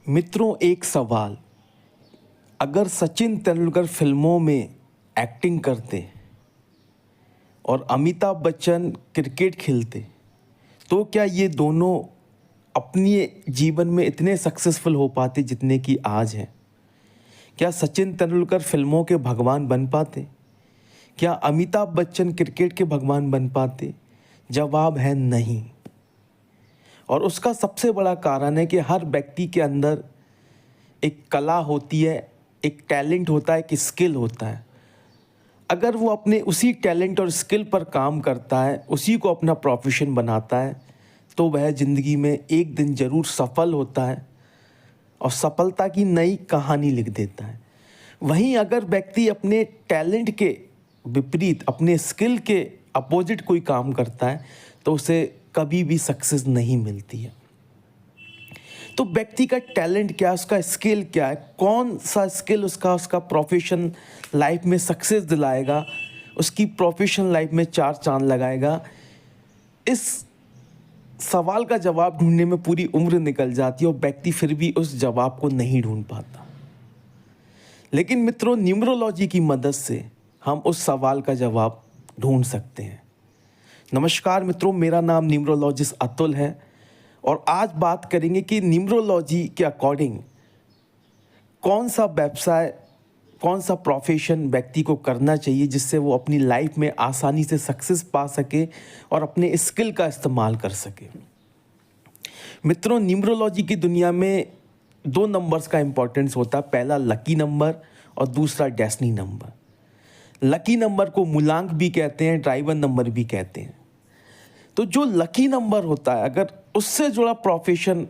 मित्रों, एक सवाल। अगर सचिन तेंदुलकर फिल्मों में एक्टिंग करते और अमिताभ बच्चन क्रिकेट खेलते, तो क्या ये दोनों अपने जीवन में इतने सक्सेसफुल हो पाते जितने कि आज हैं? क्या सचिन तेंदुलकर फिल्मों के भगवान बन पाते? क्या अमिताभ बच्चन क्रिकेट के भगवान बन पाते? जवाब है नहीं। और उसका सबसे बड़ा कारण है कि हर व्यक्ति के अंदर एक कला होती है, एक टैलेंट होता है, एक स्किल होता है। अगर वो अपने उसी टैलेंट और स्किल पर काम करता है, उसी को अपना प्रोफेशन बनाता है, तो वह ज़िंदगी में एक दिन ज़रूर सफल होता है और सफलता की नई कहानी लिख देता है। वहीं अगर व्यक्ति अपने टैलेंट के विपरीत, अपने स्किल के अपोजिट कोई काम करता है, तो उसे कभी भी सक्सेस नहीं मिलती है। तो व्यक्ति का टैलेंट क्या है, उसका स्किल क्या है, कौन सा स्किल उसका प्रोफेशन लाइफ में सक्सेस दिलाएगा, उसकी प्रोफेशन लाइफ में चार चांद लगाएगा, इस सवाल का जवाब ढूंढने में पूरी उम्र निकल जाती है और व्यक्ति फिर भी उस जवाब को नहीं ढूंढ पाता। लेकिन मित्रों, न्यूमरोलॉजी की मदद से हम उस सवाल का जवाब ढूंढ सकते हैं। नमस्कार मित्रों, मेरा नाम न्यूमरोलॉजिस्ट अतुल है और आज बात करेंगे कि न्यूमरोलॉजी के अकॉर्डिंग कौन सा व्यवसाय, कौन सा प्रोफेशन व्यक्ति को करना चाहिए जिससे वो अपनी लाइफ में आसानी से सक्सेस पा सके और अपने स्किल का इस्तेमाल कर सके। मित्रों, न्यूमरोलॉजी की दुनिया में दो नंबर्स का इंपॉर्टेंस होता है। पहला लकी नंबर और दूसरा डेस्टिनी नंबर। लकी नंबर को मूलांक भी कहते हैं, ड्राइवर नंबर भी कहते हैं। तो जो लकी नंबर होता है, अगर उससे जुड़ा प्रोफेशन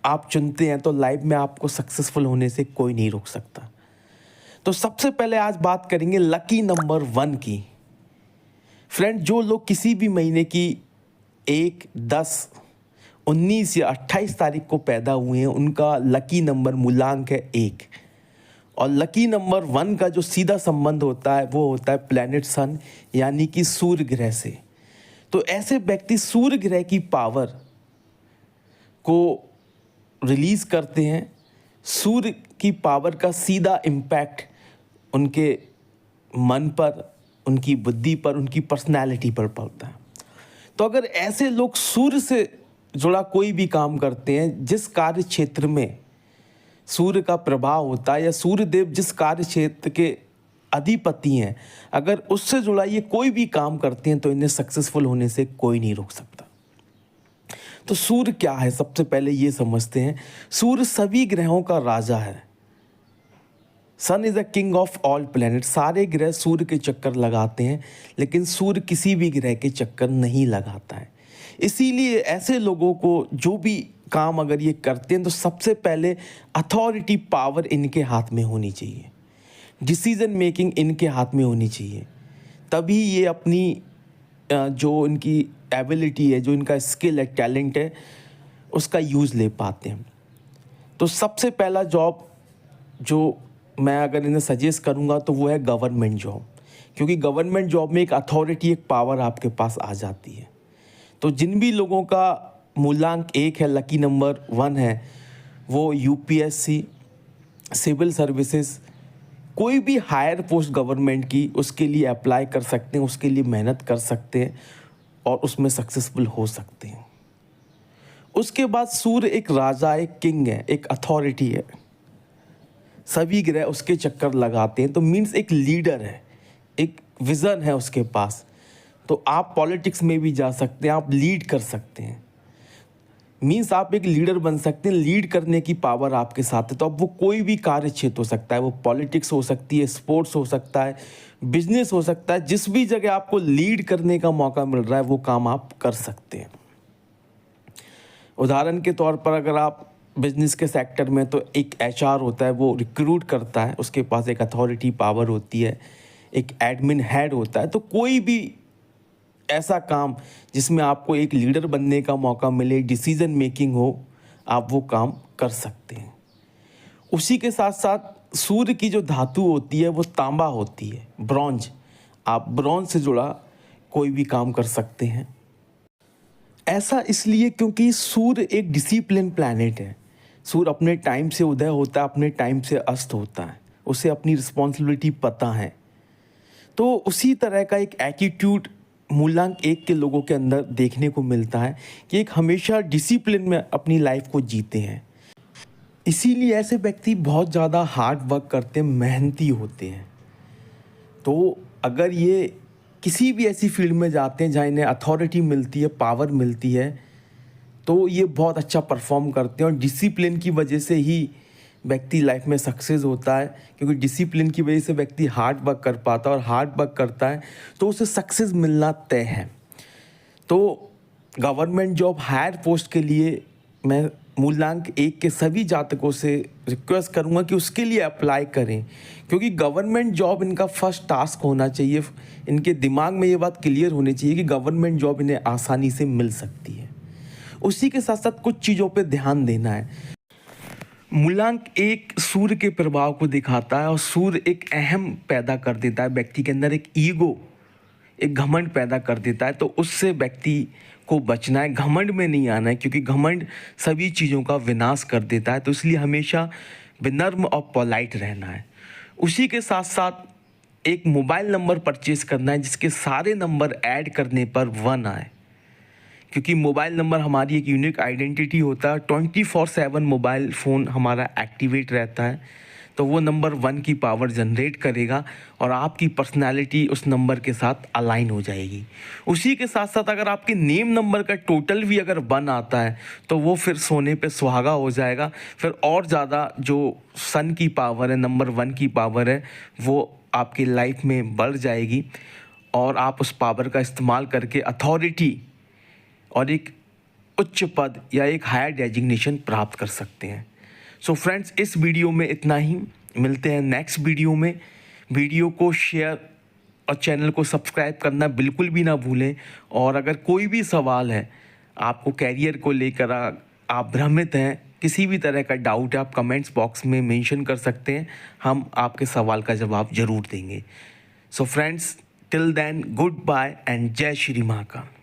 आप चुनते हैं तो लाइफ में आपको सक्सेसफुल होने से कोई नहीं रोक सकता। तो सबसे पहले आज बात करेंगे लकी नंबर 1 की। फ्रेंड, जो लोग किसी भी महीने की 1, 10, 19 या 28 तारीख को पैदा हुए हैं, उनका लकी नंबर मूलांक है 1। और लकी नंबर 1 का जो सीधा संबंध होता है वो होता है प्लैनेट सन, यानी कि सूर्य ग्रह से। तो ऐसे व्यक्ति सूर्य ग्रह की पावर को रिलीज करते हैं। सूर्य की पावर का सीधा इम्पैक्ट उनके मन पर, उनकी बुद्धि पर, उनकी पर्सनैलिटी पर पड़ता है। तो अगर ऐसे लोग सूर्य से जुड़ा कोई भी काम करते हैं, जिस कार्य क्षेत्र में सूर्य का प्रभाव होता है या सूर्य देव जिस कार्य क्षेत्र के अधिपति हैं, अगर उससे जुड़ा ये कोई भी काम करते हैं तो इन्हें सक्सेसफुल होने से कोई नहीं रोक सकता। तो सूर्य क्या है, सबसे पहले ये समझते हैं। सूर्य सभी ग्रहों का राजा है। Sun is the king of all planet. सारे ग्रह सूर्य के चक्कर लगाते हैं, लेकिन सूर्य किसी भी ग्रह के चक्कर नहीं लगाता है। इसीलिए ऐसे लोगों को जो भी काम अगर ये करते हैं तो सबसे पहले अथॉरिटी पावर इनके हाथ में होनी चाहिए, डिसीजन मेकिंग इनके हाथ में होनी चाहिए। तभी ये अपनी जो इनकी एबिलिटी है, जो इनका स्किल है, टैलेंट है, उसका यूज़ ले पाते हैं। तो सबसे पहला जॉब जो मैं अगर इन्हें सजेस्ट करूँगा तो वो है गवर्नमेंट जॉब, क्योंकि गवर्नमेंट जॉब में एक अथॉरिटी, एक पावर आपके पास आ जाती है। तो जिन भी लोगों का मूलांक 1 है, लकी नंबर 1 है, वो यूपीएससी, सिविल सर्विसेज, कोई भी हायर पोस्ट गवर्नमेंट की, उसके लिए अप्लाई कर सकते हैं, उसके लिए मेहनत कर सकते हैं और उसमें सक्सेसफुल हो सकते हैं। उसके बाद सूर्य एक राजा, एक किंग है, एक अथॉरिटी है। सभी ग्रह उसके चक्कर लगाते हैं, तो मीन्स एक लीडर है, एक विज़न है उसके पास। तो आप पॉलिटिक्स में भी जा सकते हैं, आप लीड कर सकते हैं। मीन्स आप एक लीडर बन सकते हैं, लीड करने की पावर आपके साथ है। तो अब वो कोई भी कार्य क्षेत्र हो सकता है, वो पॉलिटिक्स हो सकती है, स्पोर्ट्स हो सकता है, बिजनेस हो सकता है। जिस भी जगह आपको लीड करने का मौका मिल रहा है वो काम आप कर सकते हैं। उदाहरण के तौर पर अगर आप बिजनेस के सेक्टर में, तो एक एचआर होता है, वो रिक्रूट करता है, उसके पास एक अथॉरिटी पावर होती है, एक एडमिन हेड होता है। तो कोई भी ऐसा काम जिसमें आपको एक लीडर बनने का मौका मिले, डिसीजन मेकिंग हो, आप वो काम कर सकते हैं। उसी के साथ साथ सूर्य की जो धातु होती है वो तांबा होती है, ब्रॉन्ज। आप ब्रॉन्ज से जुड़ा कोई भी काम कर सकते हैं। ऐसा इसलिए क्योंकि सूर्य एक डिसिप्लिन प्लैनेट है। सूर्य अपने टाइम से उदय होता है, अपने टाइम से अस्त होता है, उसे अपनी रिस्पॉन्सिबिलिटी पता है। तो उसी तरह का एक एटीट्यूड मूलांक 1 के लोगों के अंदर देखने को मिलता है कि एक हमेशा डिसिप्लिन में अपनी लाइफ को जीते हैं। इसीलिए ऐसे व्यक्ति बहुत ज़्यादा हार्ड वर्क करते हैं, मेहनती होते हैं। तो अगर ये किसी भी ऐसी फील्ड में जाते हैं जहाँ इन्हें अथॉरिटी मिलती है, पावर मिलती है, तो ये बहुत अच्छा परफॉर्म करते हैं। और डिसिप्लिन की वजह से ही व्यक्ति लाइफ में सक्सेस होता है, क्योंकि डिसिप्लिन की वजह से व्यक्ति हार्ड वर्क कर पाता है, और हार्ड वर्क करता है तो उसे सक्सेस मिलना तय है। तो गवर्नमेंट जॉब हायर पोस्ट के लिए मैं मूलांक 1 के सभी जातकों से रिक्वेस्ट करूंगा कि उसके लिए अप्लाई करें, क्योंकि गवर्नमेंट जॉब इनका फर्स्ट टास्क होना चाहिए। इनके दिमाग में ये बात क्लियर होनी चाहिए कि गवर्नमेंट जॉब इन्हें आसानी से मिल सकती है। उसी के साथ साथ कुछ चीज़ों पे ध्यान देना है। मूलांक 1 सूर्य के प्रभाव को दिखाता है, और सूर्य एक अहम पैदा कर देता है व्यक्ति के अंदर, एक ईगो, एक घमंड पैदा कर देता है। तो उससे व्यक्ति को बचना है, घमंड में नहीं आना है, क्योंकि घमंड सभी चीज़ों का विनाश कर देता है। तो इसलिए हमेशा विनम्र और पोलाइट रहना है। उसी के साथ साथ एक मोबाइल नंबर परचेज करना है जिसके सारे नंबर ऐड करने पर 1 आए, क्योंकि मोबाइल नंबर हमारी एक यूनिक आइडेंटिटी होता है। 24/7 मोबाइल फ़ोन हमारा एक्टिवेट रहता है, तो वो नंबर 1 की पावर जनरेट करेगा और आपकी पर्सनालिटी उस नंबर के साथ अलाइन हो जाएगी। उसी के साथ साथ अगर आपके नेम नंबर का टोटल भी अगर 1 आता है तो वो फिर सोने पे सुहागा हो जाएगा। फिर और ज़्यादा जो सन की पावर है, नंबर 1 की पावर है, वो आपकी लाइफ में बढ़ जाएगी, और आप उस पावर का इस्तेमाल करके अथॉरिटी और एक उच्च पद या एक हायर डेजिग्नेशन प्राप्त कर सकते हैं। सो फ्रेंड्स, इस वीडियो में इतना ही। मिलते हैं नेक्स्ट वीडियो में। वीडियो को शेयर और चैनल को सब्सक्राइब करना बिल्कुल भी ना भूलें। और अगर कोई भी सवाल है आपको कैरियर को लेकर, आप भ्रमित हैं, किसी भी तरह का डाउट है, आप कमेंट्स बॉक्स में मेंशन कर सकते हैं। हम आपके सवाल का जवाब ज़रूर देंगे। So friends, till then, good bye and जय श्री महाकाल।